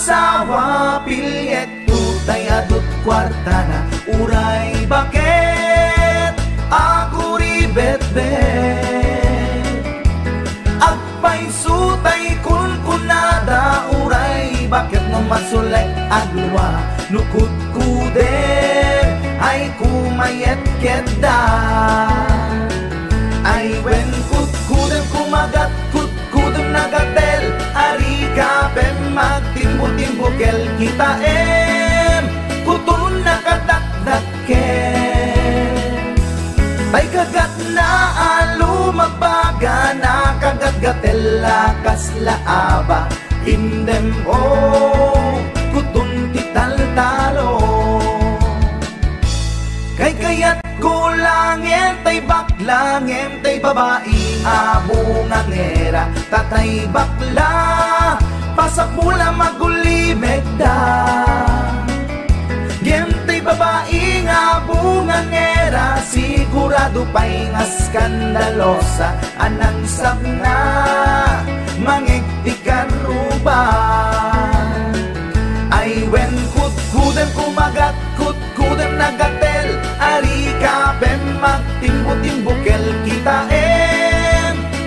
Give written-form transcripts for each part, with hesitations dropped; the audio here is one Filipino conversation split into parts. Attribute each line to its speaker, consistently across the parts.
Speaker 1: sawa pilyet tutay adut kwarta na uray bakit ako ribet-bet agpay sutay kunkunada uray bakit no masulay adwa nukut kuder ay kumayet-ket da ay wen kut-kudem kumagat kut-kudem nagatel ari kapem magtimbo-timbokel kita kutun nakadakdaken ay kagat na alumagbaga na kagat-gatel lakas laaba indem kutun tital-talo kay kayat kulangin tay baklangin tay babae abong angera tatay bakla pasak mula magulimeg da gentay babae abong angera sigurado pa'y nga skandalosa anang sabna mangigtikan ruban ay wen kut-kudem kumagat kut-kudem nagatel ari kapem magtimbo-timbokel kita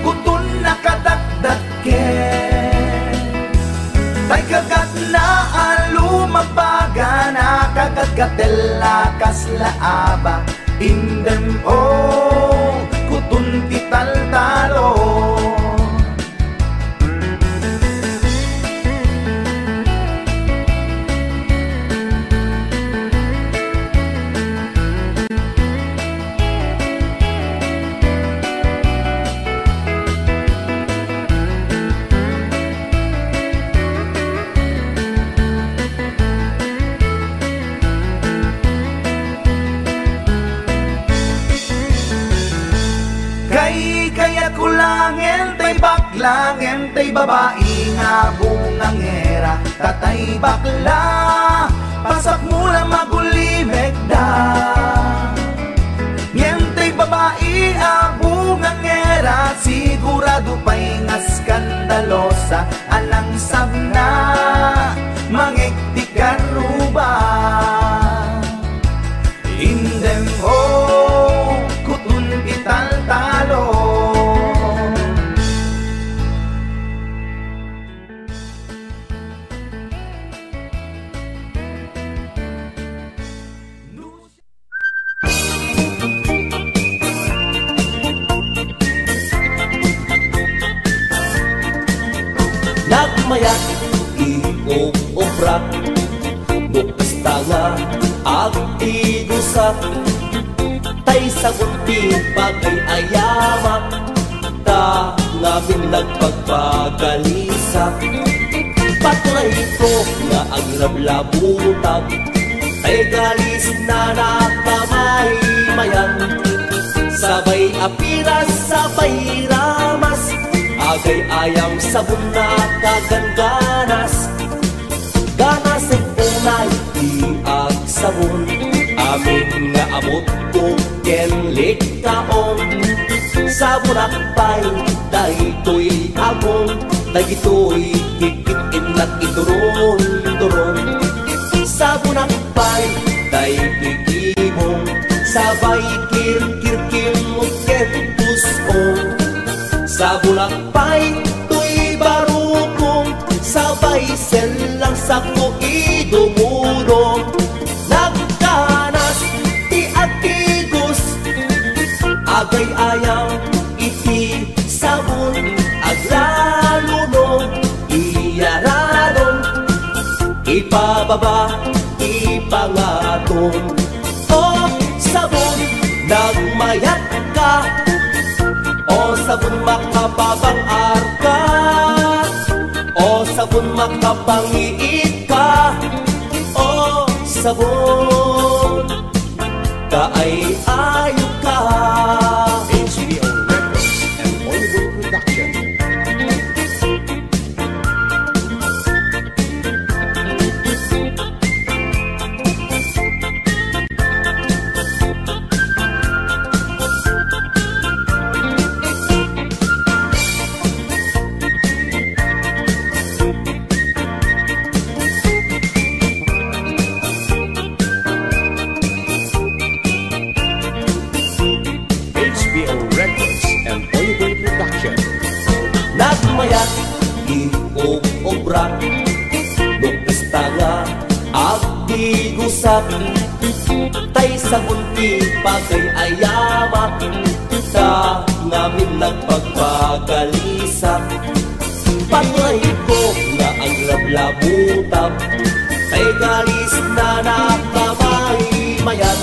Speaker 1: kutun nakadakdaken tay kagat na alumagbaga na kagat-gatel lakas laaba indem kutun tital-talo kulangin tay baklangin tay babae nga bungangera tatay bakla pasak mula magulimeg da ngentay babae abungangera sigurado pa'y nga skandalosa anang sabna mangigtikan ruban indem kutun ital-talo
Speaker 2: Nagmayat iog-obrak bukas tanga ag igusak tay sagunti bagay ayamak ta ngamin nagpagpagalisak patuloy ko nga agrablabutag tay galis na nakamay mayan sabay apiras sabay ramas agay ayam sabon na kaganganas ganas ay unay iag sabon amin nga abot ko kenlik kaon sabon akpay dahito'y amon dahito'y hikitin at ituron-turon sabon akpay dahito'y ibong sabay kir-kir-kir mo kentuskong sabon akpay to'y barukong sabay selang sako idumurong nagkanas ti atigos agay ayang iti sabon aglalunong iyaranon ipababa ipangatong o sabon nagmayat ka o sabon makapabang arka o sabon makapangiit ka o sabon kaay ayo ka
Speaker 3: HBO Records and Hollywood Production.
Speaker 2: tusak tay sa unti pagay ayamak ta ngamin nagpagpagalisak pangay ko nga ang lablabutap tay galis na nakamay mayat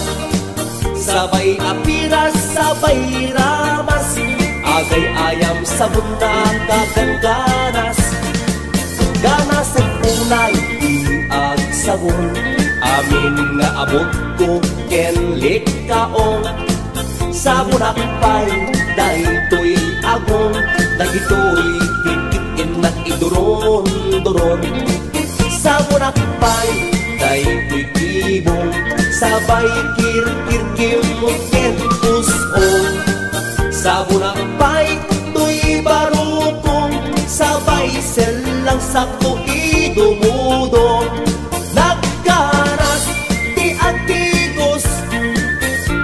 Speaker 2: sabay apiras sabay ramas agay ayam sa bunda kagangganas ganas ang unay iag sabon amin nga abot ko kenlik kaong sa bunakpay dahito'y agong dahito'y hikikin na iduron-duron sa bunakpay dahito'y kibong sabay kirkirkim puson sa bunakpay to'y barukong sabay selang sakto idumudong nagkaras ti atigos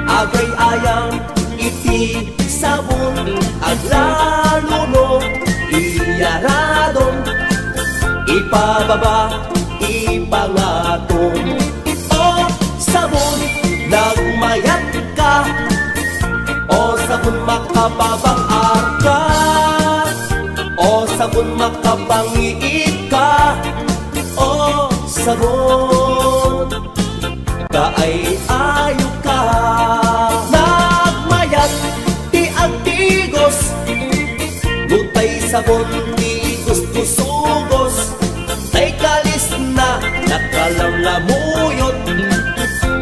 Speaker 2: agay ayang iti sabon aglaluno iyaradon ipababa ipangatong o sabon nagmayat ka o sabon makababang arka o sabon makapangiit ka o sabon kaay ayo ka nagmayat ti agtigos lutay sabon ti gusto-sugos tay kalis na nakalamlamuyot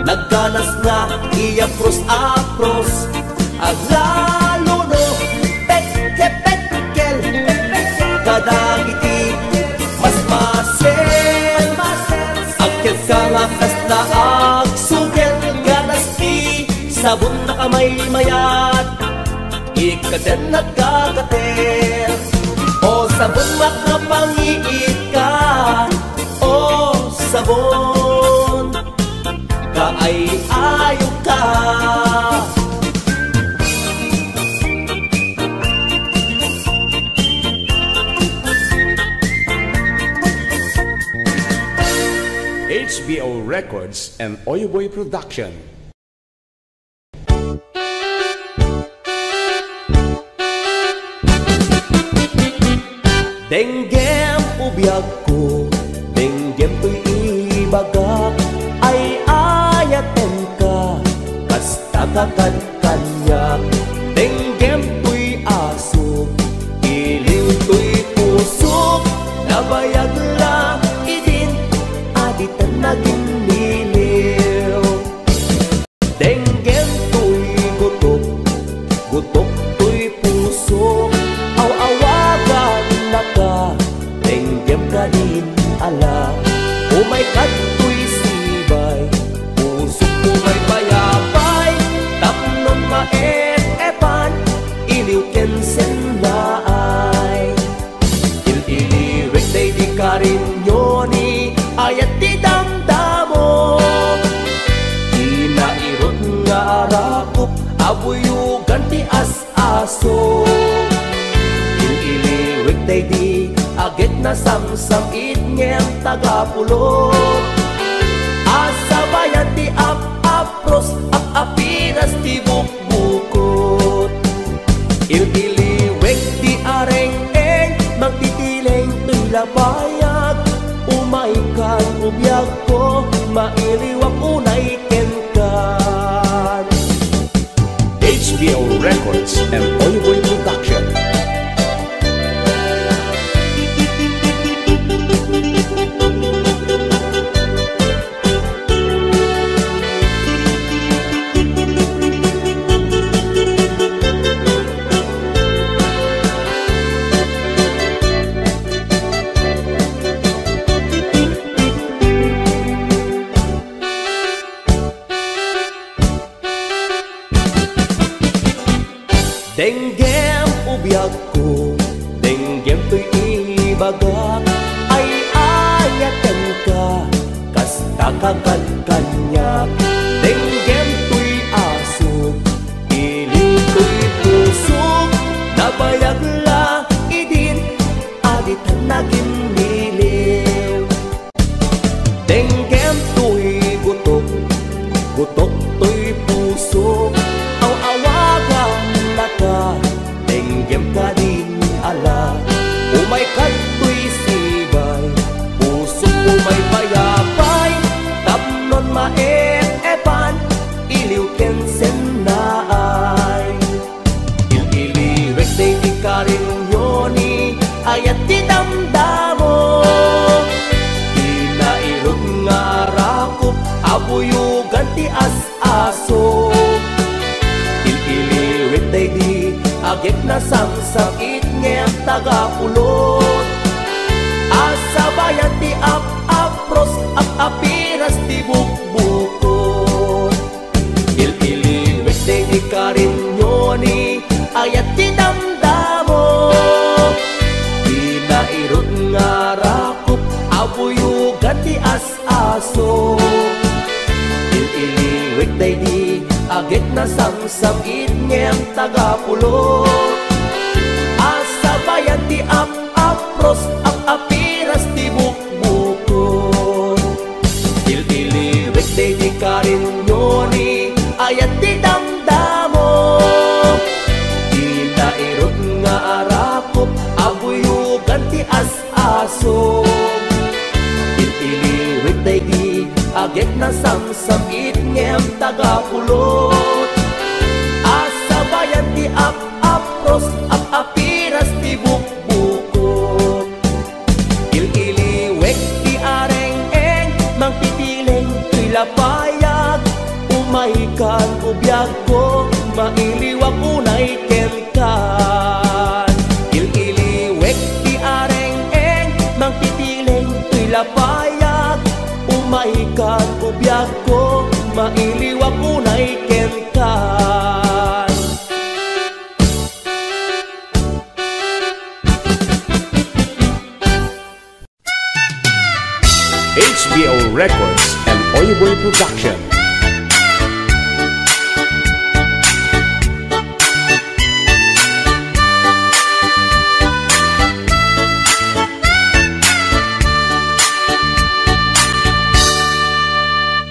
Speaker 2: nagganas nga iapros-apros aglalo no petke-petkel kadagiti mas masel agket ka nga kas na agsugel ganas ti sabon na kamay mayat ikaten nagkakater o sabon makapangiit ka o sabon kaay ayo ka
Speaker 3: HBO Records and Oyoboy Production.
Speaker 2: Denggem ubiyag ko, denggem to'y ibagak ay ayaten ka, basta kakankanyak denggem to'y aso, iliw to'y pusok nabayag lang idin aditan naging niliw denggem to'y gutok, gutok to'y pusok aw-awagan na ka denggem ka din ala umay kato'y sibay pusok umay bayabay tapnon maep-epan iliw kensen laay il-iliwek day di ka rin yoni ayat di damdamo inairot nga arakop abuyugan ti as-aso il-iliwek day di agit na samsam itnyem tagapulot asabayan ti ap-apros ap-apiras ti bukbukot il-iliwek di areng-eng magtitileng to'y labayag umaikan ubiyag ko mailiwak unay kenkan
Speaker 3: HBO Records and Oyoboy Production.
Speaker 2: denggem ubiyag ko denggem to'y ibagak ay ayaten ka kasta kakankanyak denggem to'y aso iliw to'y pusok nabayag la idin aditan naging niliw denggem to'y guto day di agit na samsakit ngem tagapulot. Asa bayan ti apros apiras ti bukbukot. Il-iliwit day di karinyoni ayat ti damdamo. Di nairot nga rakup abuyugan ti as-aso. Il-iliwit day di agit na samsakit ngem tagapulot. Asa bayan ti apros apiras ti bukbukot. Il-iliwit day di karinyoni ayat ti damdamo. Di nairot nga arakop abuyugan ti as-aso. Il-iliwit day di agit na samsakit ngem tagapulot. Asa bayan ti apros apiras ti bukbukot. Il-iliwek ti areng-eng mangpipileng ti lapayag. Umaikan ubiyag ko mailiwag unay kenkan. Il-iliwek ti areng-eng mangpipileng ti lapayag. Umaikan ubiyag ko mailiwag unay kenkan.
Speaker 3: HBO Records and Oyoboy Production.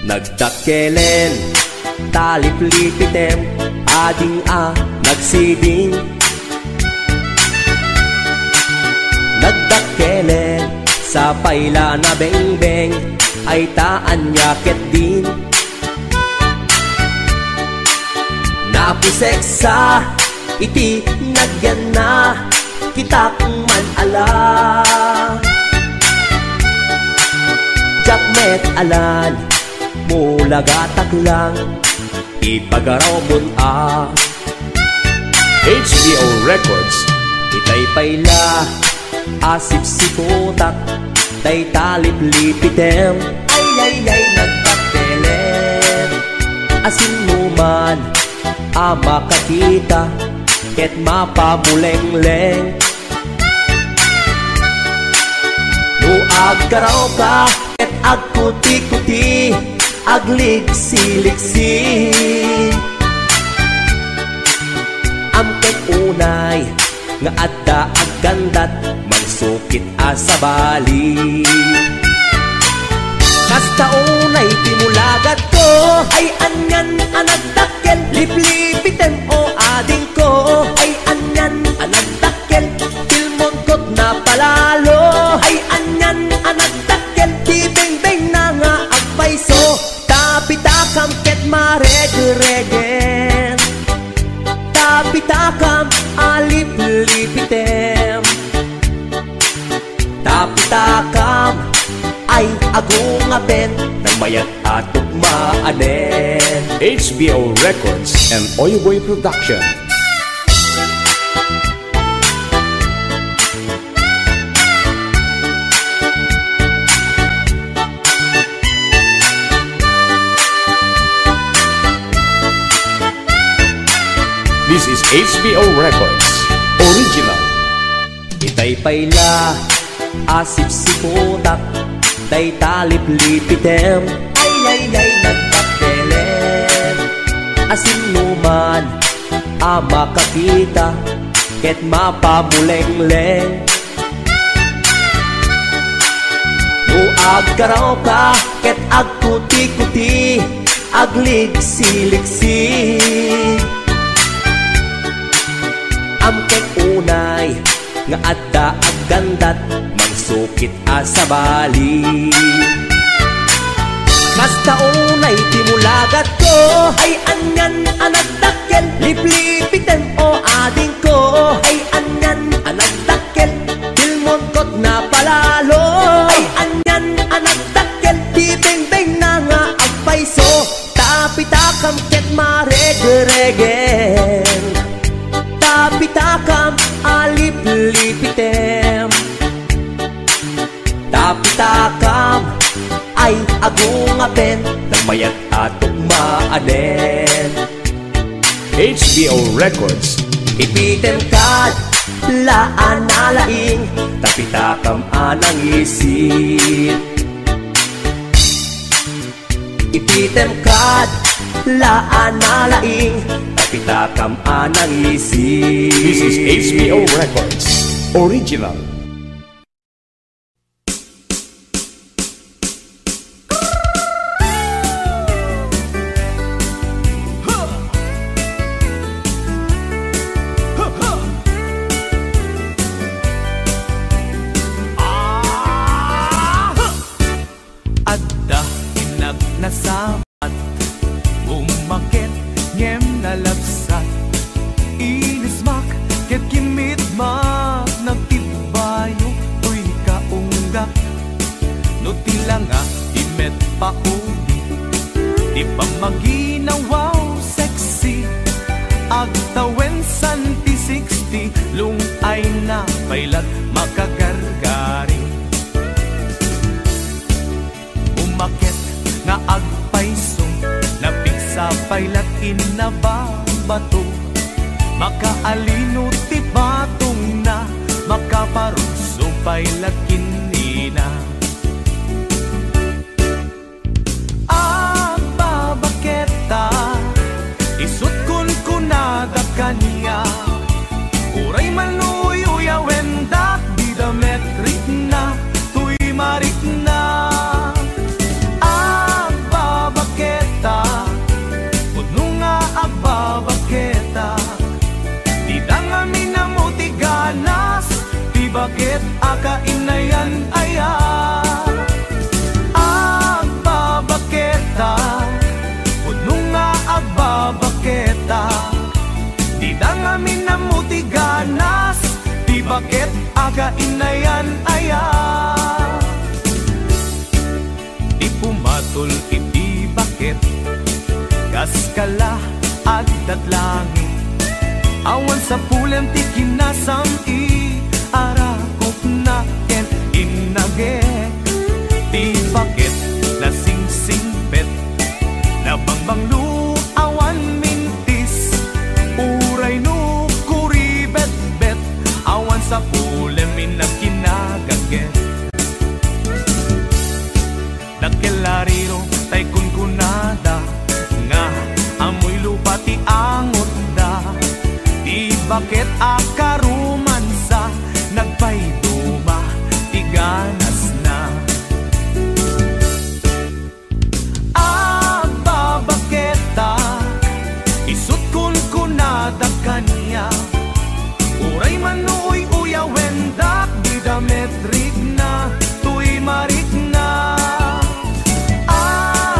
Speaker 2: Nagdakelen, talip-lipitem, ading nagsiding. Nagdakelen, sa paila na beng-beng, ay taan yaket din. Napusek sa iti nagyan na, kitak man ala. Jakmet alan, mulagatak lang, ipagaraw mun
Speaker 3: HBO Records.
Speaker 2: Itay payla, asip siputak, tay talip-lipitem. Ay, nagpapelen. Asin mo man, makakita, ket mapamuleng-leng. Nuag karaw ka, ket agkuti-kuti, agliksi-liksi. Amket unay, nga adda aggandat, magsukit asa bali. Kasta unay timulagat ko, ay anyan anagdakkel, liplipiten o ading ko. Ay anyan anagdakkel, tilmongkot na palalo. Ay anyan anagdakkel, di beng-beng na nga agpaiso. Tapitakam ket mareg-regen, tapitakam alip-lipitem. Tapitakam ay agungaben, nang mayat at tugmaanen.
Speaker 3: HBO Records and Oyoboy Production. This is HBO Records Original.
Speaker 2: Itay payla, asip siputak, tay talip-lipitem. Ay, nagpapelen. Asin numan, makakita, ket mapamuleng-leng. Nuag karaw ka, ket agkuti-kuti, agliksi-liksi. Amket unay, nga adda aggandat, magsukit asa bali. Kasta unay timulagat ko, ay anyan anagdakkel, liplipiten o ading ko. Ay anyan anagdakkel, tilmongkot na palalo. Ay anyan anagdakkel, di beng-beng na nga agpaiso. Tapitakam ket mareg-regen, mapen na mayat atok maanen.
Speaker 3: HBO Records.
Speaker 2: Ipitem kad laan alaing tapitakam anang isip. Ipitem kad laan alaing tapitakam anang isip.
Speaker 3: This is HBO Records. Original.
Speaker 1: Adda hinagnasamat, umakit ngem nalabsat, inismak ket kimitmak, nagtibayo tuy kaunggak, no tila nga imet paudi, di pa maginawaw sexy, agtawen santi 60, lung ay na pailat makagargaring. Umakit nga agpaisong, napigsa pailat inababato, makaalino ti batong na, makaparugso pailat kinina. Agbabaketa, isut kun kunada kanya, uray manuyo wendak di dametrik na, tuy marik na. Bakit akainayan aya agbabaketa, puno nga agbabaketa, di dangamin na mutiganas, di bakit akainayan aya. Di pumatol iti bakit, kaskala agdat langit, awan sa pulen ti kinasam-i, arakop na ken inagek, di bakit nasingsingpet, nabangbanglu awan mintis, uray no kuribet-bet, awan sa pulemin na kinagaget. Nagkelariro tay kunkunada, nga amoy lupa ti angot da, di bakit akarumansa, nagpayduma tiganas na. Agbabaketa, isut kun kunada kanya, uray manuoy uyawendak, di dametrik na, tuy marik na.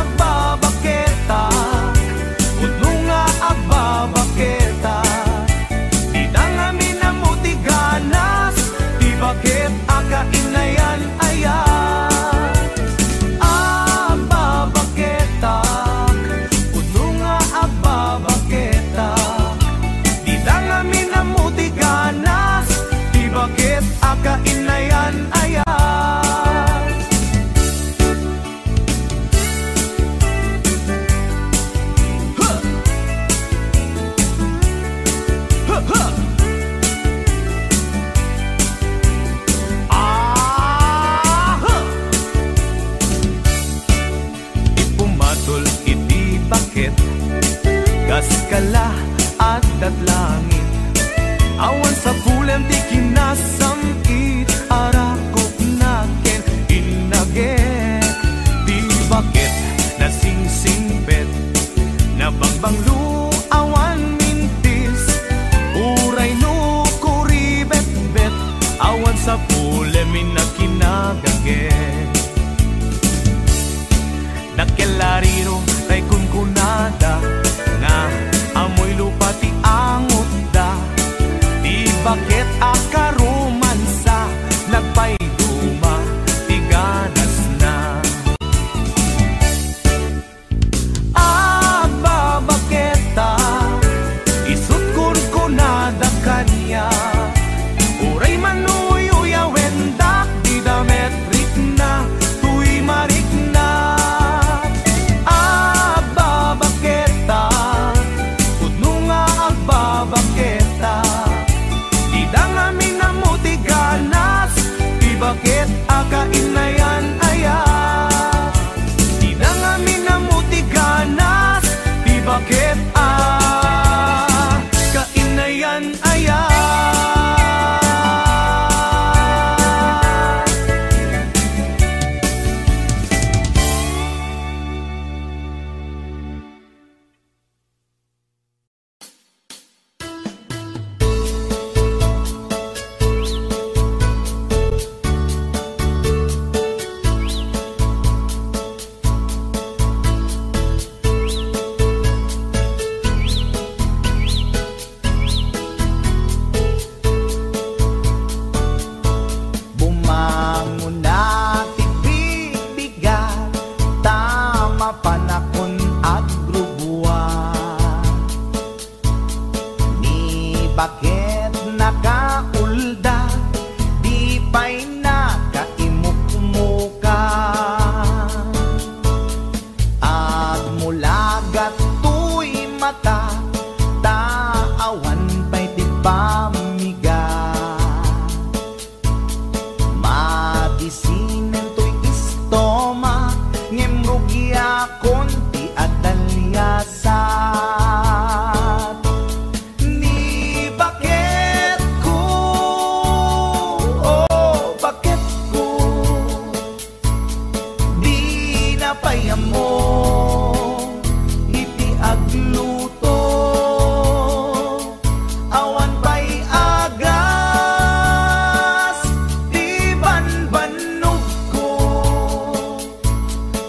Speaker 1: Agbabaketa, puno nga agbabaketa, di dangamin na mutiganas, bakit akainayan aya agbabaketa, puno nga agbabaketa, di dangamin na mutiganas, di bakit akainayan aya. Kaskala agdat langit, awan sa pulem ti kinasam-it, arakop na ken inagek, di bakit nasingsingpet, nabangbanglu awan mintis, uray no kuribet-bet, awan sa pulemin na kinagagek. Nagkelariro tay kunkunada, nga amoy lupa ti angot da, di bakit akarumansa, nagpayduma tiganas na. Agbabaketa, isut kun kunada kanya, uray manuy uyawendak, di dametrik na, tuy marik na. bakit nakaulda, di pa'y nakaimukmuka. At mula gato'y mata, taawan pa'y di pamiga. Madisinen to'y istoma, ngemrugya konti at dalyasat. Ni bakit ko, oh bakit ko, di napayam mo, iti agluto, awan pa'y agas, di banbanog ko,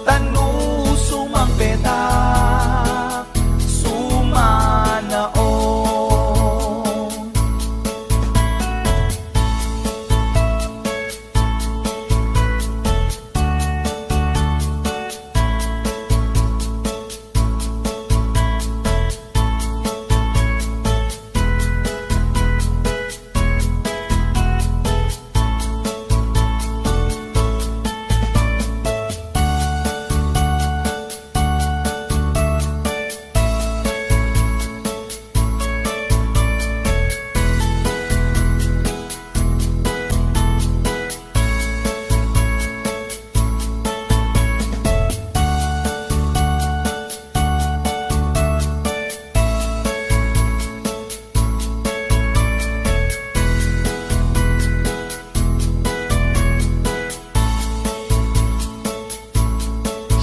Speaker 1: tanu sumang petak, sumanao.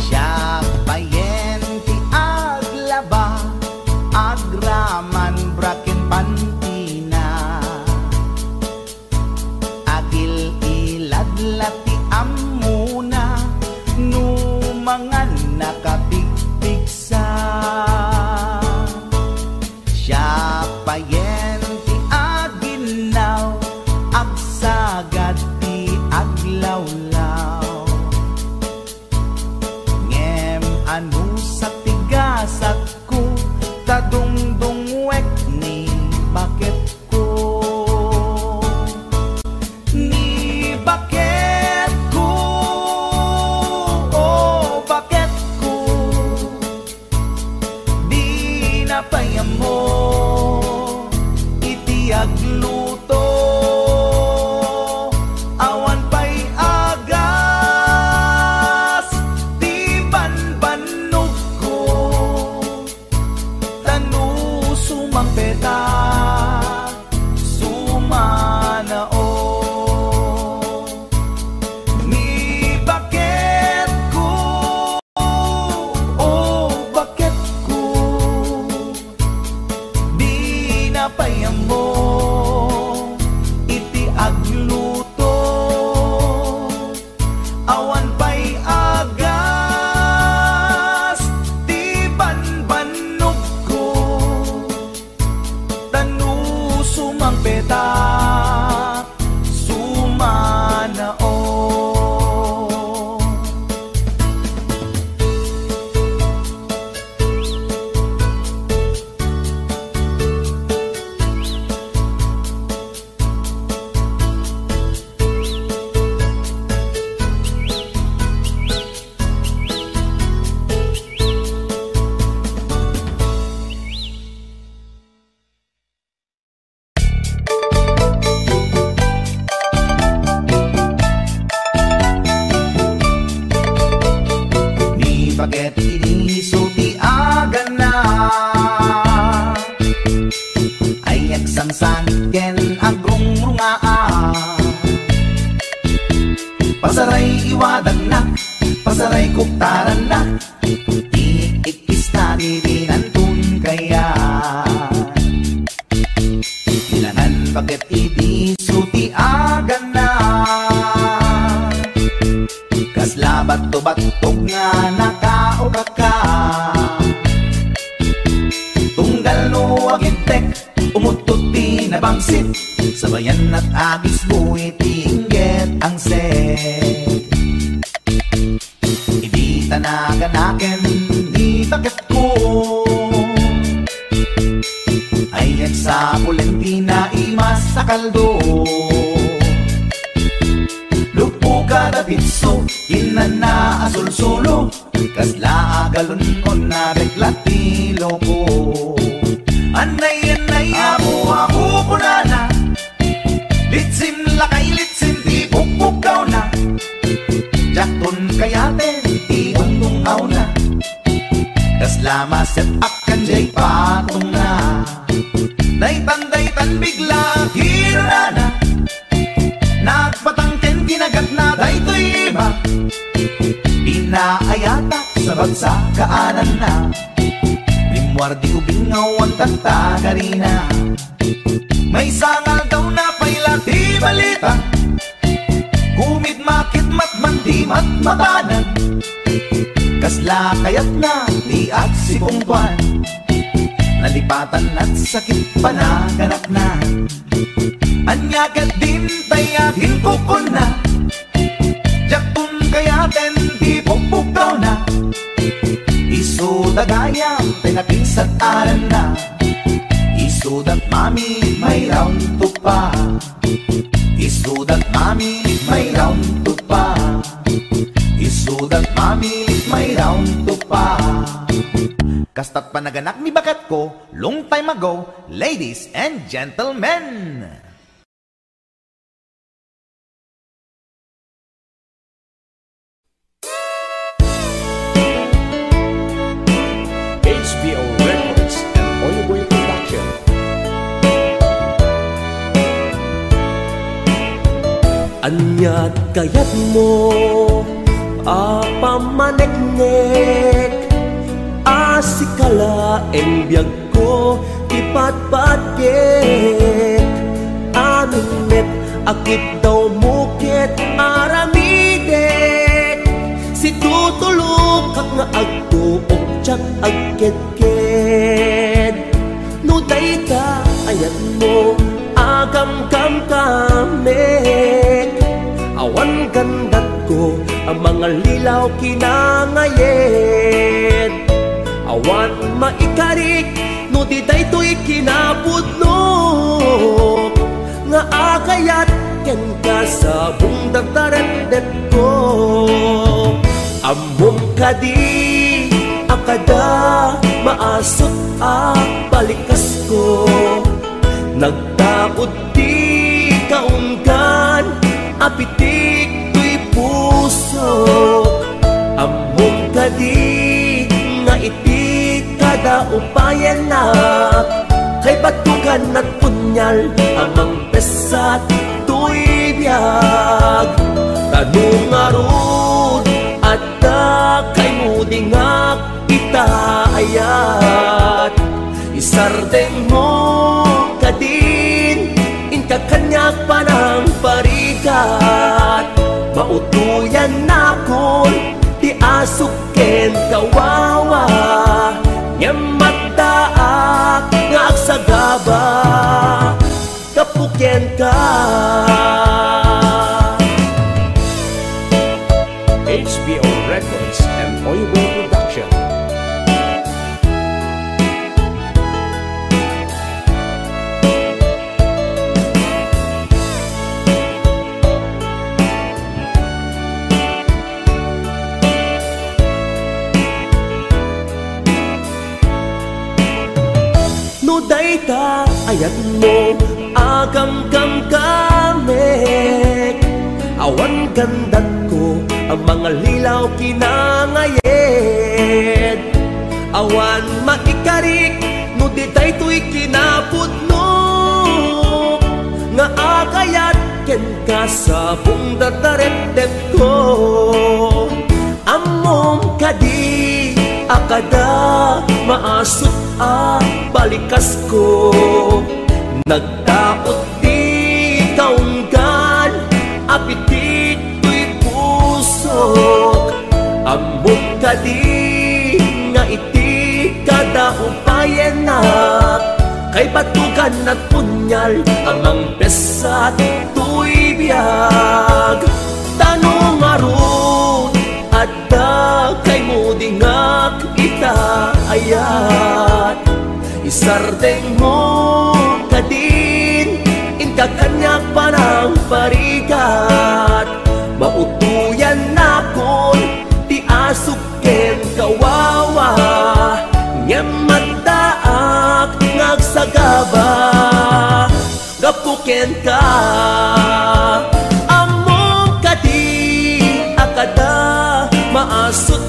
Speaker 1: Siya payen ti aglaba, agraman braken pantina, agil iladlati amuna, numangan nakapigpigsa. Siya payen ti aginaw, agsagad ti aglawlaw. Ngem anu sa tigasat ko, tadungdungwek ni bakit ko. Ni bakit ko, oh bakit ko, di napayam mo, iti agluto, awan pa'y agas, di banbanog ko, tanu sumang petak, sumanao. Ni bakit ko, oh bakit ko, di napayam mo, iti agluto, awan pa'y agas, di banbanog ko, tanu sumang petak, sumanao. Ni bakit inisulti agan na, ay agsangsan ken agrungrungaa. Pasaray iwadan na, pasaray kuktaran na, iikis na dirinantun kaya. Ilangan bakit inisulti agan na, kaslabat to batog nga nakaukaka. Tunggal no agintek, umutot ti nabangsit, sabayan at agis buwi tingget ang set. Hindi tanaganaken, di bakit ko, Ayan sa Pulentina imas sa kaldo. Lupuka da pitso, inana asul-sulo, kasla agalunon na reklatilo ko. Anay amu punana, litsim lakay litsim di pukpukaw na. Jakton kayaten di untungaw na, kasla maset akan jay patong na. Daytan bigla hirana, nagpatangken kinagat na daytoy iba. Inaayata sa bagsa kaanan na, limwardi ubingaw ang tagtagarina. May sangal daw na payla di balita, kumit makit matman di matmatanan. Kasla kayat na di at si Pungkwan, nalipatan at sakit panaganak na. Anyagat din tayakin kukun na, jaktun kayaten di pukpukaw na. Isudagayam pinakisat aran na, isudat mami may round to pa. Isudat mami may round to pa. Isudat mami may round to pa. Kastat panaganak ni bakat ko long time ago, ladies and gentlemen.
Speaker 3: HBO Records and Oyeboy Production.
Speaker 2: Anyat kayat mo apamaneknek, asikala en biyag ko ipatpatkek. Aminet akit daw mukit aramidek, si tutulog kak nga agtuok tsak agket-ket. No dayta ayat mo agam kam kamek, awan gandat ko ang mga lilaw kinangayet. Awan maikarik no di daytoy kinapudno, nga akayat ken ka sa bungdagdarendet ko. Amom kadi akada maasot balikas ko, nagtaod di kaunggan apitik tuy puso. Amom kadi nga iti kada upayan na, kay batukan at punyal amang pesat tuy biyag. Tanong arud at kay mudingak itaayat, isardeng mo kadin inka kanyak panang parikat. Mautuyan na kon di asuken kawawa, nyamataak nga agsagaba kapuken ka.
Speaker 3: HBO Records and Oyeboy Production.
Speaker 2: No dayta ayat mo agam kam kamek, awan gandat ko ang mga lilaw kinangayet. Awan maikarik no di daytoy kinapudno, nga akayat ken ka sa bungdagdarendet ko. Amom kadi akada maasot balikas ko, nagtaot di kaunggan apitik tuy puso. Amom kadi nga iti kada upayan na, kay batukan at punyal amang pesat tuy biyag. Tanong arun at kay mudingak itaayat, Isardeng mo ka din, inkakanyak pa ng parigat. Mautuyan na kon, ti asuken kawawa. Nyamadaak ngagsagaba, gapuken ka. Among kadi akada, maasot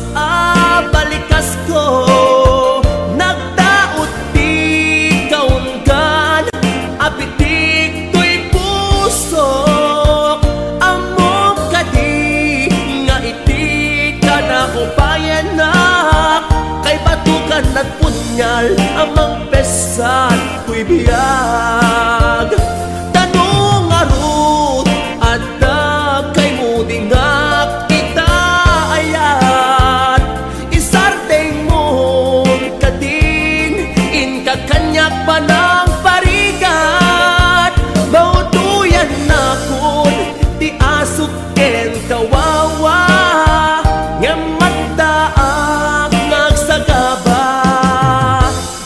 Speaker 2: balikas ko. Nagdaot di kaunggan, apitik to'y pusok. Among kadi nga iti ka na upayan na, kay batukan at punyal amang pesan ko'y biyag. Tanong arut at kay mudingak kita ayat. Isardeng mo kadin, inkakanyak pa ng parigat. Mautuyan na kun, ti asuken kawawa. Nyamadaak ngagsagaba,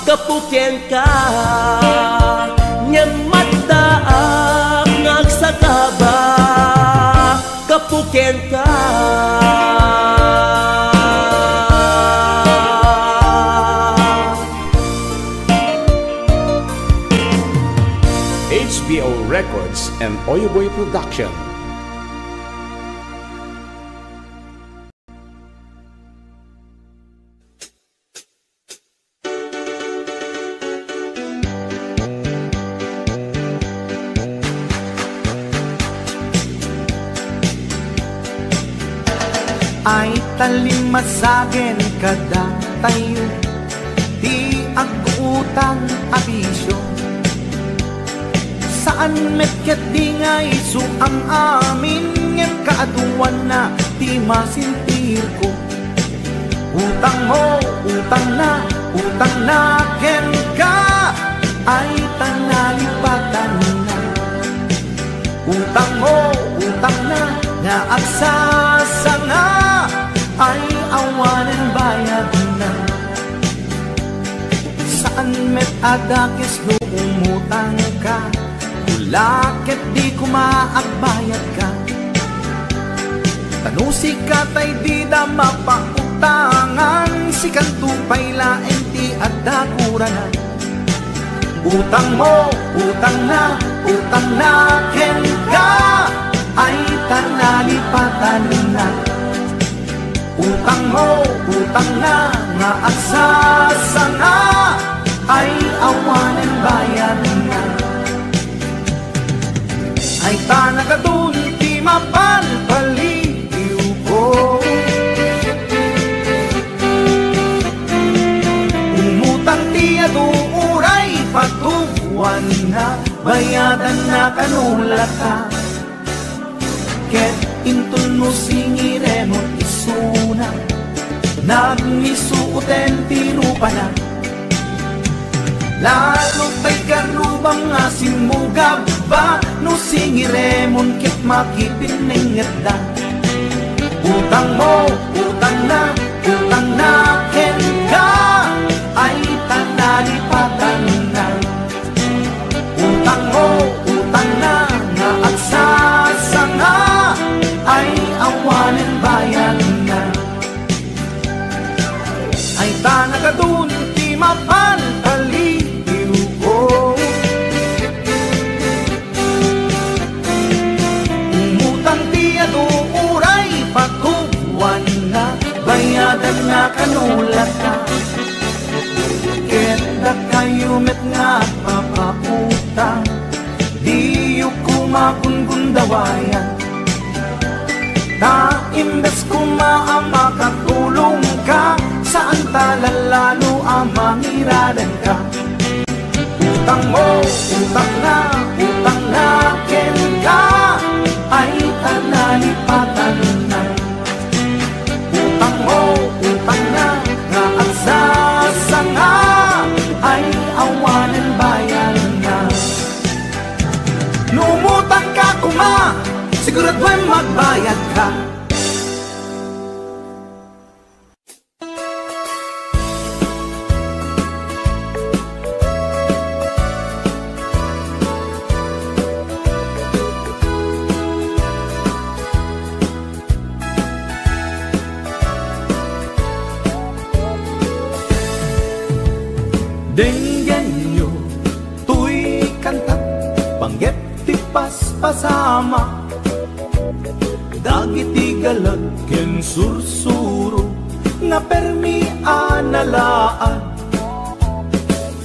Speaker 2: kapuken ka. Nyamadaak ngagsagaba, kapuken ka.
Speaker 3: HBO Records and Oyoboy Production.
Speaker 1: Ay talimasagen kada tayo, di agutang abisyo. Saan metket di ngay suam amin, ngem kaatuan na di masintir ko. Utang mo, utang na ken ka, ay tanalipatan na. Utang mo, utang na nga agsasanga, ay awanan bayad na. Saan met adakis no umutang ka, ulakit di kumaagbayad ka. Tanusi ka tay di da mapautangan, si kantupay laeng ti adakuranan. Utang mo, utang na ken ka, ay tanalipatan na. Utang mo, utang na nga agsasanga, ay awanan bayan na. Ay tanakadun di mapanpaliw ko. Umutang ti aduuray patuwan na, bayadan na kanulat ka. Ket intun mo singiremon isuna, nagmisuuten ti rupa na. Lalo pa'y karubang asin mo gaba, no singiremon ket makipinenget da. Utang mo, utang na ken ka, ay tanalipatan na. Utang mo, utang na nga agsasanga, ay awanan bayan na. Ay tanakadun ti mapanpaliw ko. Umutang ti aduuray patuwan na, bayadan na kanulat ka. Ket da kayo met nga papautang, di yu kumakungundawayan. Na imbes kumaama katulong ka, saan talalalo amang iradan ka. Utang mo, utang na ken ka, ay tanalipatan na. Utang mo, utang na nga agsasanga, ay awanan bayan na. Numutang ka kuma, siguraduhin magbayad ka. paspasama, dagiti galag ken sursuro, na permi analaan.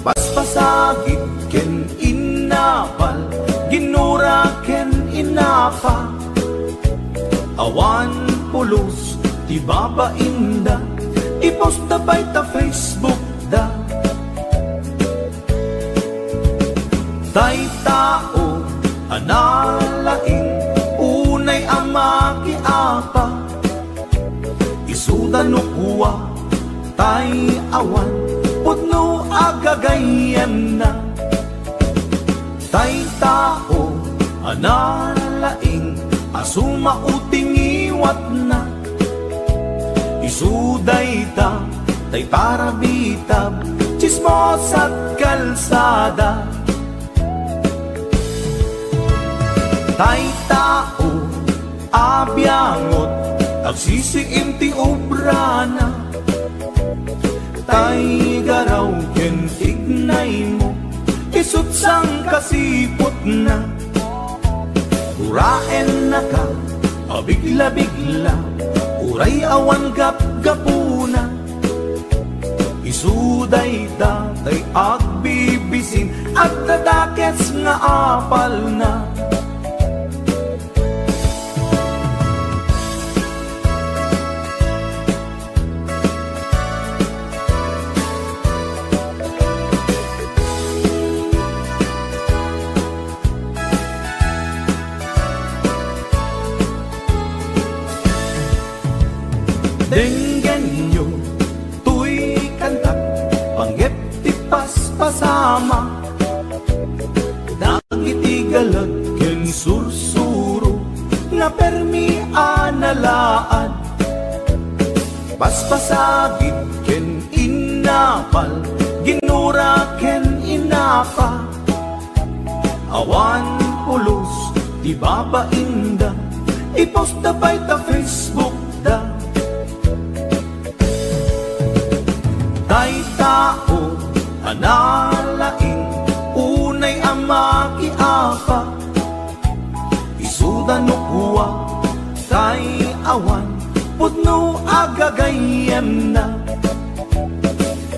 Speaker 1: Paspasagit ken inapal, ginura ken inapa, awan pulos ti babainda, ipost da bay ta Facebook da. Tay tao analaing, unay ama kiapa, isuda no kuwa tay awan, putno agagayem na. Tay tao analaing, asuma uting iwat na, isuday ta tay para bitab, chismos at kalsada. Tay tao abyangot, agsisiim ti obrana, tay garaw ken tignay mo, isut sang kasipot na. Uraen na ka, abigla-bigla, uray awan gap-gapuna, isuday datay agbibisin, at tadakets nga apal na. Denggen nyo, tuy kantak, panggep ti paspasama, dagiti galag ken sursuro, na permi analaan. Paspasagit ken inapal, ginura ken inapa, awan pulos ti babainda, ipost da bay ta Facebook da. Tay tao analaing, unay ama kiapa, isuda no kuwa tay awan, putno agagayem na.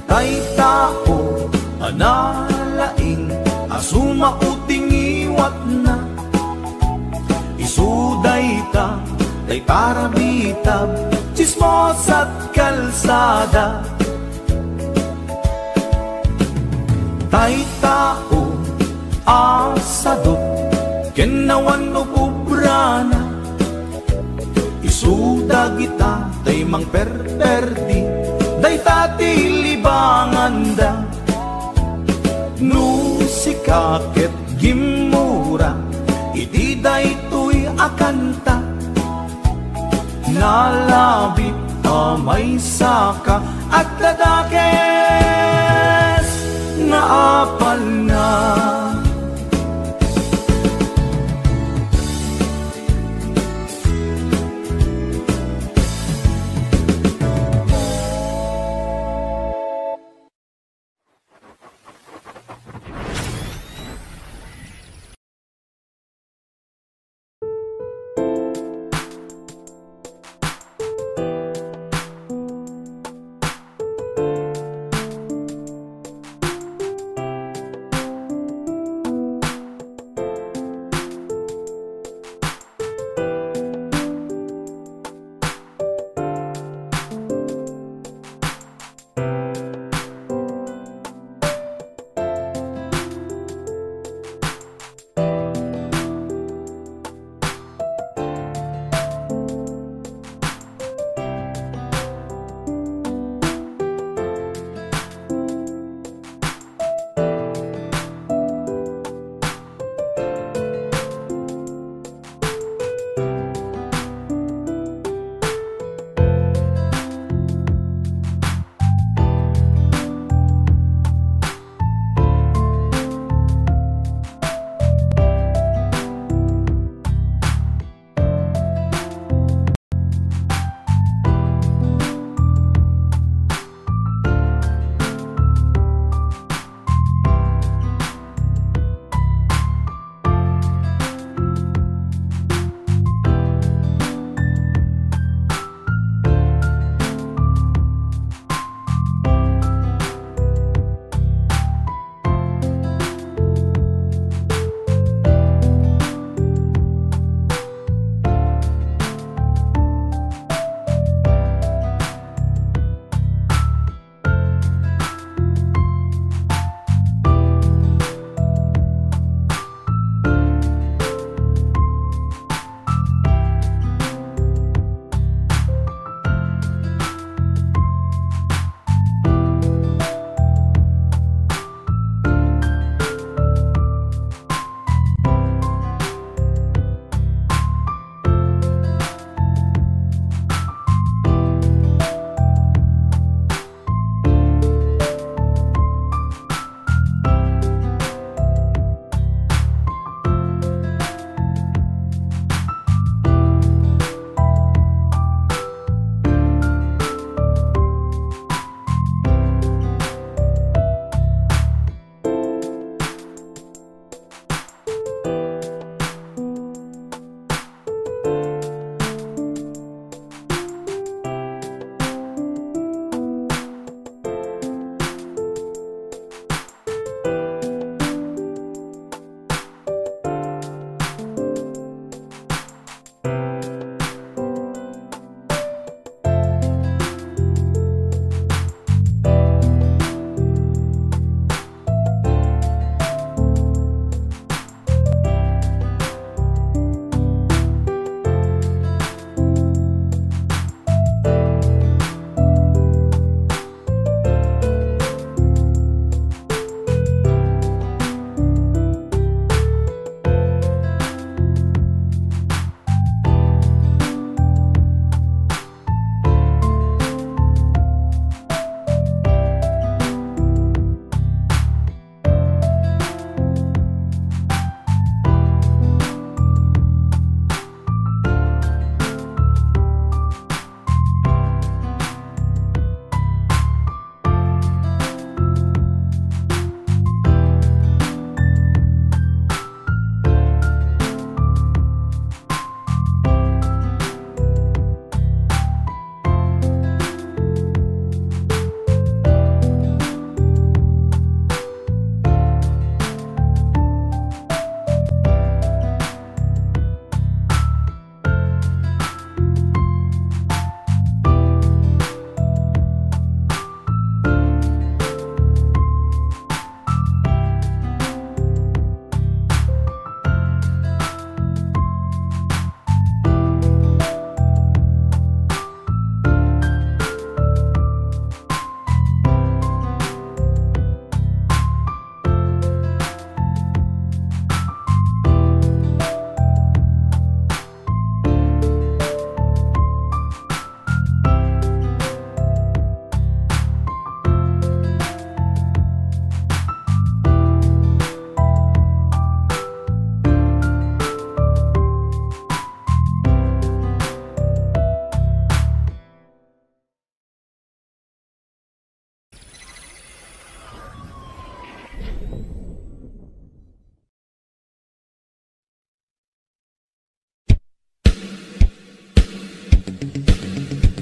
Speaker 1: Tay tao analaing, asuma uting iwat na, isuday ta tay para bitab, chismos at kalsada. Tay tao asadot, kenawan no bubrana, isuda kita tay mang perperdi, day tati libangan da. No sikaket gimura, iti day tuy akanta, nalabit amay saka, at tadakes naapal na.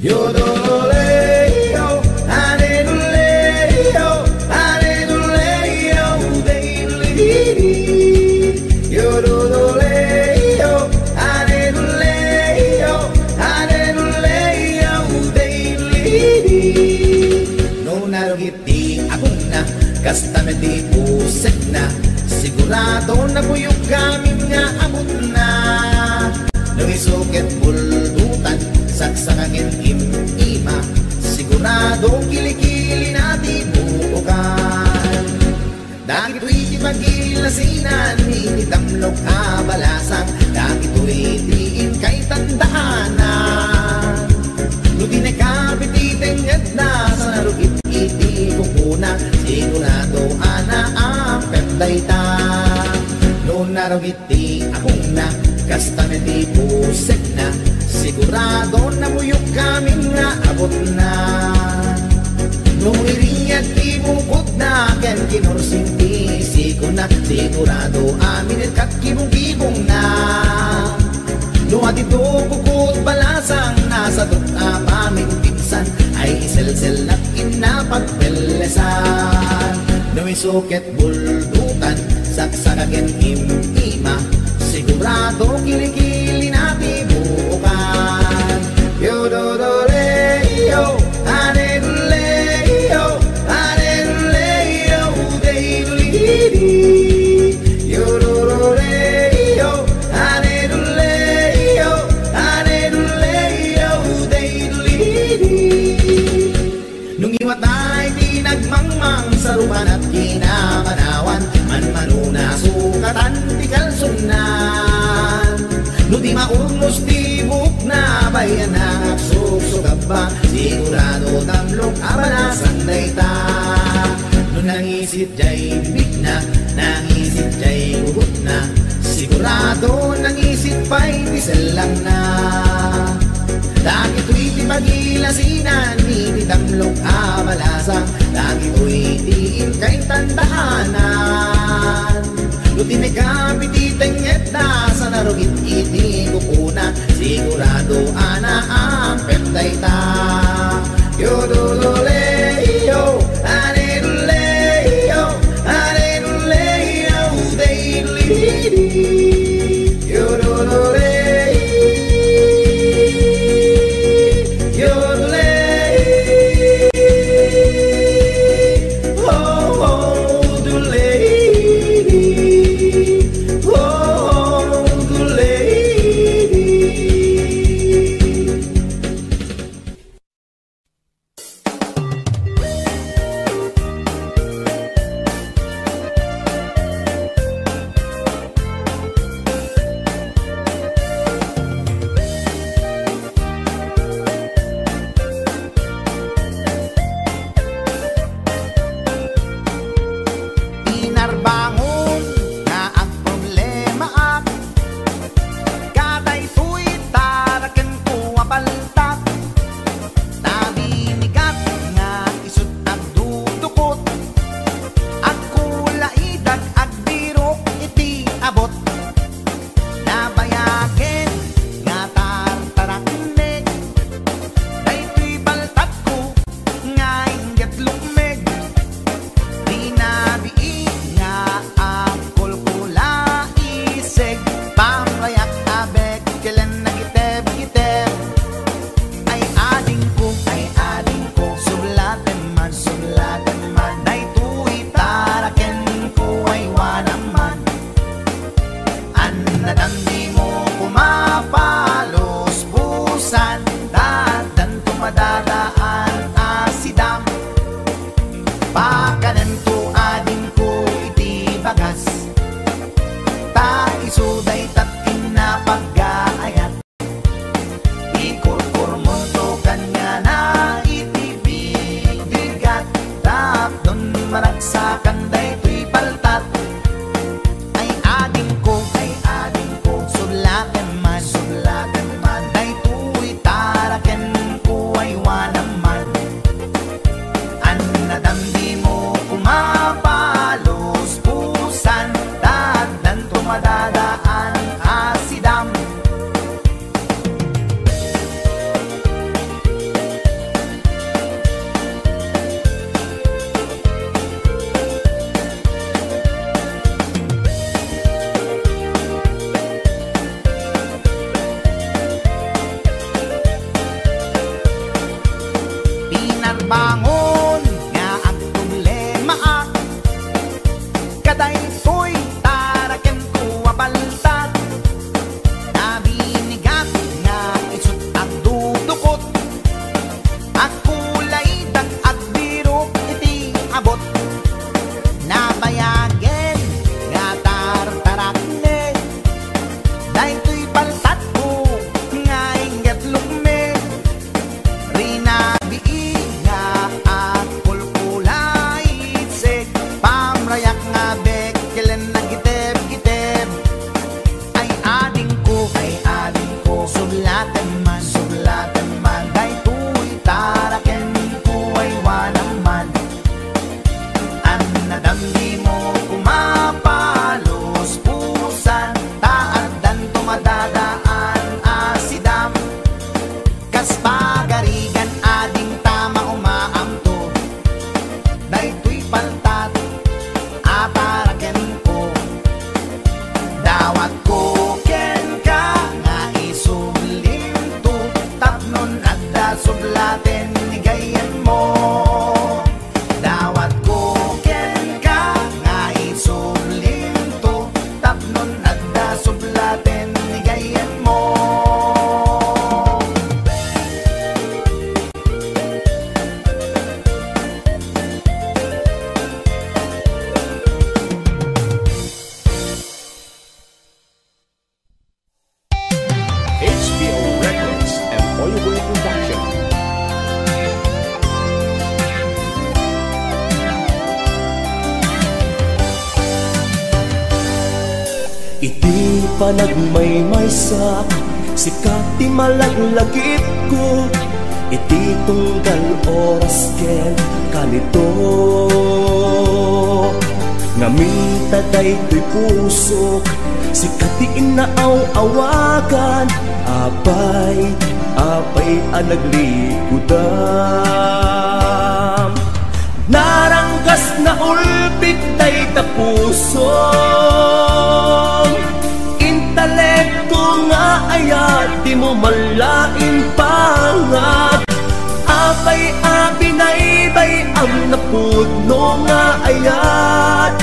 Speaker 1: Yodoleo, aleluleo, aleluleo, deilidi. Yodoleo, aleluleo, aleluleo, deilidi. No narugiti akong na, kasta di pusek na, sigurado na buyog kami nga amot na. Nung isukit buldutan, saksakagin ima, sigurado kilikili na di buukan. Dagito'y ipagilasinan, initamlok kabalasang, dagito'y tiin kay tandaanan. Luti na kapititengad na, sa narugit iti kukuna, sigurado ana ang pepday ta. Noon narugit ti akong na, kasta na di pusek na, sigurado na muyok kami nga abot na. Nung iriyag ti bukod na, ken kinursing ti siko na, sigurado amin at katkibong-kibong na. Luwat ito bukod balasang, nasa tuta paming pinsan, ay isel-sel at inapagpelesan. Nung isuket buldutan, saksakagen ima, sigurado kilikili na ti buukan. Yodoleo, aleluleo, aleluleo, deilidi. Yodoleo, aleluleo, aleluleo, deilidi. Nung iwatay di nagmangmang sa rupan at kinamanawan, manmanuna sukatan di kalsunan. No di maurnos di buk na bayan na susugab ba, sigurado tamlok abalasan dayta. No nangisit jay big na, nangisit jay ugot na, sigurado nangisit pa'y diselang na. Dagito'y tipagilasinan, initamlok abalasang, dagito'y tiin kay tandaanan. Luti na kapititenged na, sa narugit iti kukuna, sigurado ana ang pepday ta. Yodololeo, aleluleo, aleluleo, deilidi. Yodololeo, Dawat ko ken ka nga isulim to, tapnon at dasublaten ni gayan mo. Dawat ko ken ka nga isulim to, tapnon at dasublaten ni gayan mo.
Speaker 3: HBO Records and Oyeboy Production.
Speaker 2: Iti panagmaymaysak, sikat ti malaglagip ko. Iti tunggal oras ken kanito, ngaminta daytoy pusok, sikat ti inaaw-awagan. Apay ang naglipudam, naranggas na ulpit day tapuso. Intelekto nga ayat, di mo malain pangag. Apay abinaybay ang napudno nga ayat,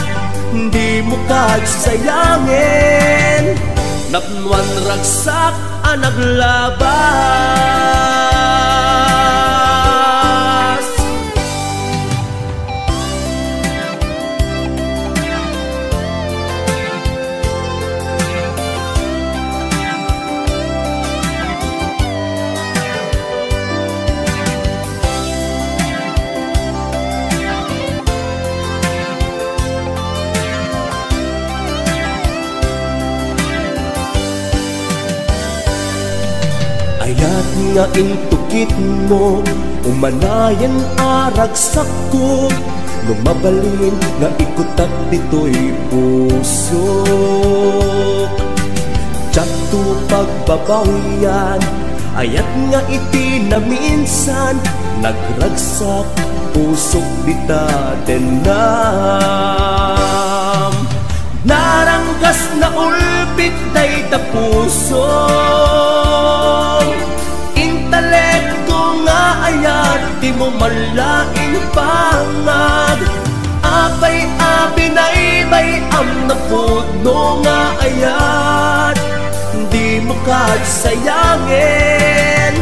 Speaker 2: di mo kagsayangin. Napnuan ragsak ang naglabas. Ayat nga intukit mo, umanayan aragsak ko. Lumabalin nga ikutak dito'y puso. Tiyakto pagbabawian, ayat nga iti na minsan, nagragsak pusok dita denam. Naranggas na ulpit day tapuso. Intelekto nga ayat, di mo malaing pangag. Apay abinaybay ang napudno nga ayat, di mo kagsayangin.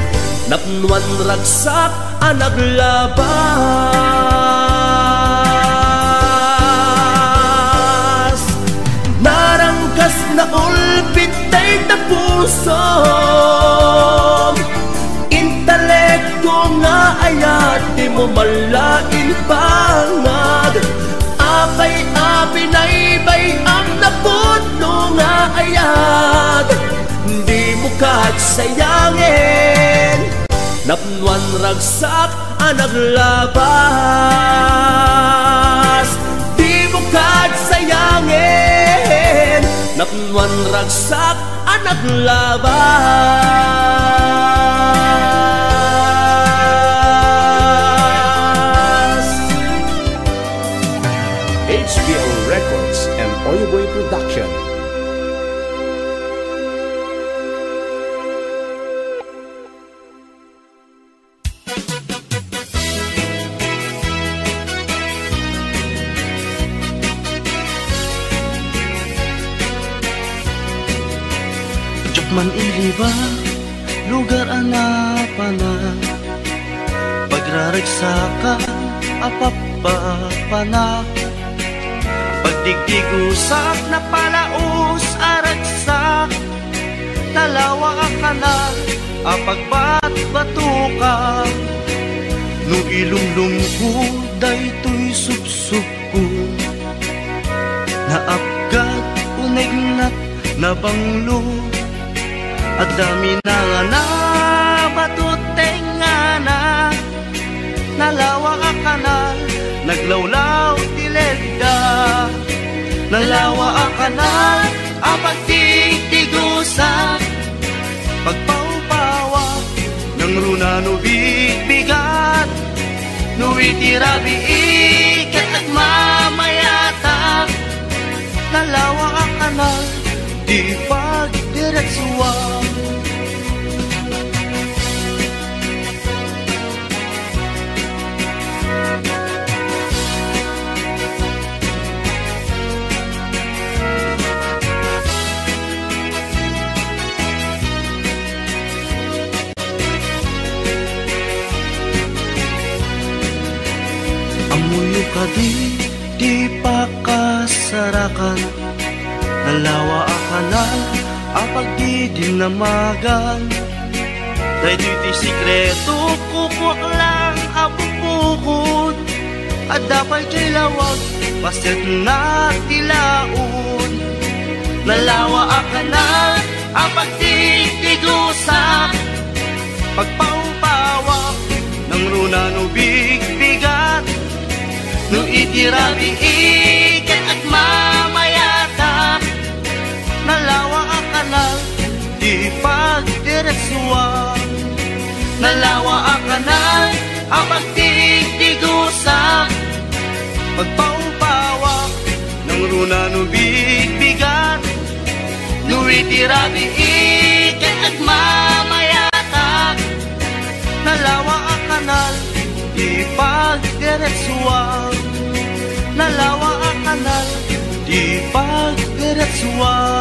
Speaker 2: Napnuan ragsak ang naglabas. Naranggas na ulpit day tapuso. Intelekto nga ayat, di mo malain pangag. Apay abinaybay ang napudno nga ayat, di mo kagsayangin. Napnuan ragsak ang naglabas, di mo kagsayangin. Napnuan ragsak ang naglabas.
Speaker 3: HBO Records and Oyeboy Production.
Speaker 4: Man iliba, lugar anapana, pagraragsakan, apapapana. Pagdigdigusak na palaus aragsak, nalawa ka na, apagbat-batuka. No ilumlum ko, daytoy subsub ko, naapgat, unegnat, nabanglo. At dami na nga na batuteng nga na, nalawa ka kanal, naglawlaw tilegda. Nalawa ka kanal, apagtigtigusak, pagpaupawa ng runano bigbigat. Nuwitirabi ikat at mamayata, nalawa ka kanal, di pagdiretsuan. Amuyo ka di pa kasarakan, nalawa akanan, apag di dinamagan. Dahil dito'y sikreto, kukwak lang apupukod, at dapat kay lawag, basta't na tilaon. Nalawa akanan, apag di tigusak, pagpaupawak, ng runa no bigbigat, no itirabi ikat at mamayata. Nalawa ang kanal, di pagdiretsuan. Nalawa ang kanal, ang pagtitigusak, pagpaupawak, ng runa no bigbigat, no itirabi ikat at mamayata. Nalawa ang kanal, di pagdiretsuan. Nalawa ang kanal, di pagdiretsuan.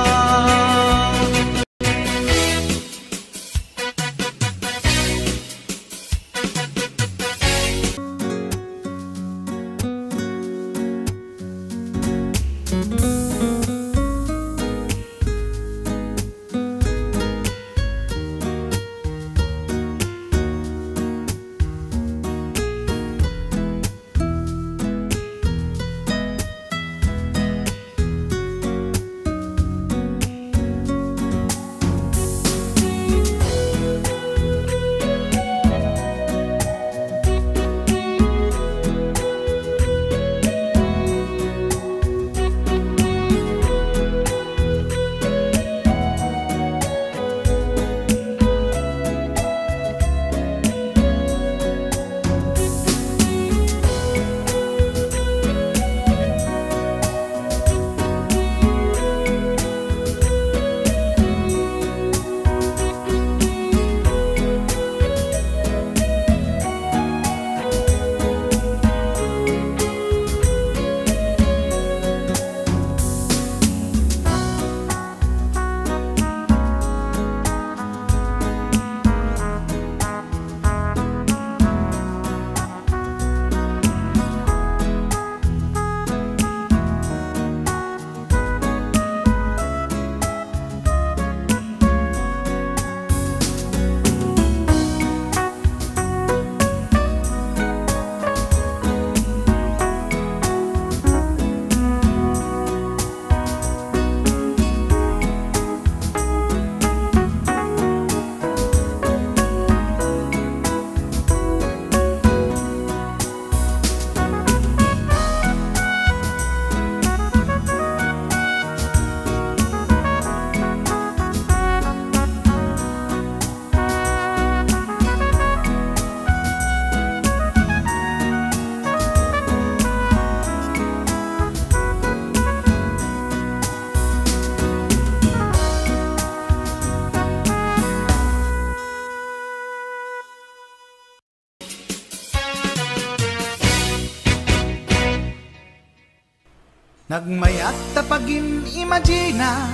Speaker 1: Nagmayat tapagin imagina,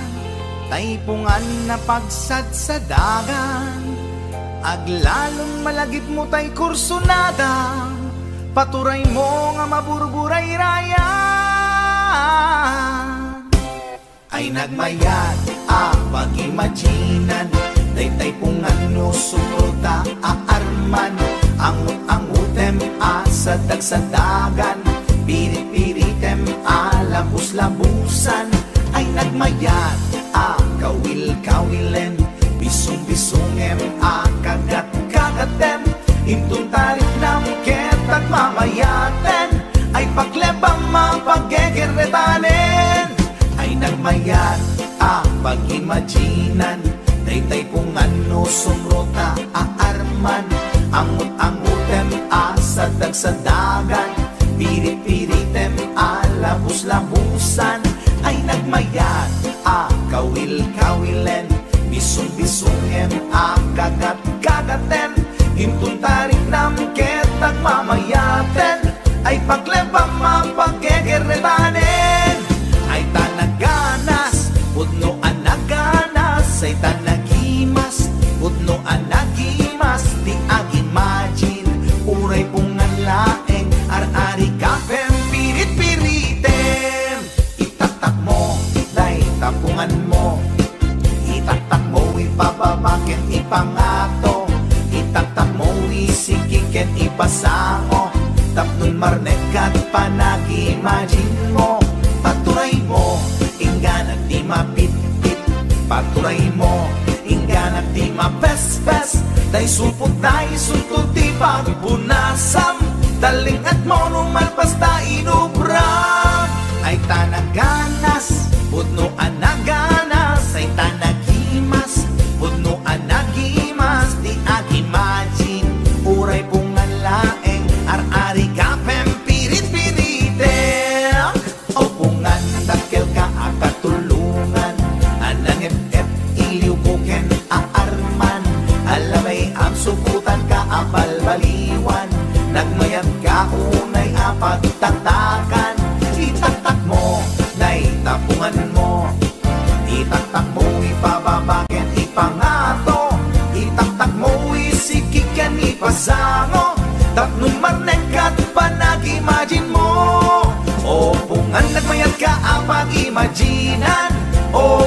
Speaker 1: taypungan na pagsad sa dagan. Aglalong malagip mo tay kursunada, paturay mo nga maburburay raya. Ay nagmayat pag-imaginan, taypungan no sumruta aarman. Angut-angutem sa dagsadagan, pirit-piritem labus-labusan. Ay nagmayat kawil-kawilen, bisong-bisongem kagat-kagatem. Intong tarik ng ket at mamayaten, ay paglebang mapaggegeretanen. Ay nagmayat pag-imaginan, taypungan no sumrota aarman. Angut-angutem sa dagsadagan, pirit-piritem labus-labusan. ay nagmayat, kawil-kawilen, bisong-bisongem, kagat-kagaten, hintun tarik namket, nagmamayaten, ay paglebang mapagkegeretanen, ay tanaganas, pudno anaganas, ay tanagimas, pudno anagimas, di ag-imagine, uray pungan laeng, ar-ari kapem, pirit-piritem, itatak mo, day tapungan mo, itatak mo, ipababaken, ipangato, itatak mo, isikiken, ipasango, tapnon marnekat, panag-imagine mo, paturay mo, ingganat di mapit-pit, paturay mo, ingganat di mapes-pes, day supot day suntod di pagpunasam, talingat mo numalpas ta inubram, ay tanaganas, pudno anaganas, ay tanagimas, pudno anagimas, di ag-imagine, uray pungan laeng, ar-ari kapem, pirit-piritem, o pungan dakkel ka akatulungan, anang-ep-ep, iliw kuken, aarman, alamay am suputan ka apal-baliwan, nagmayat ka unay apagtatakan, itatak mo, nay tapungan mo, itatak mo, ipababaken, ipangato, itatak mo, isikiken, ipasango, tapnon marnekat, panag-imagine mo, o pungan nagmayat ka apag-imaginan, o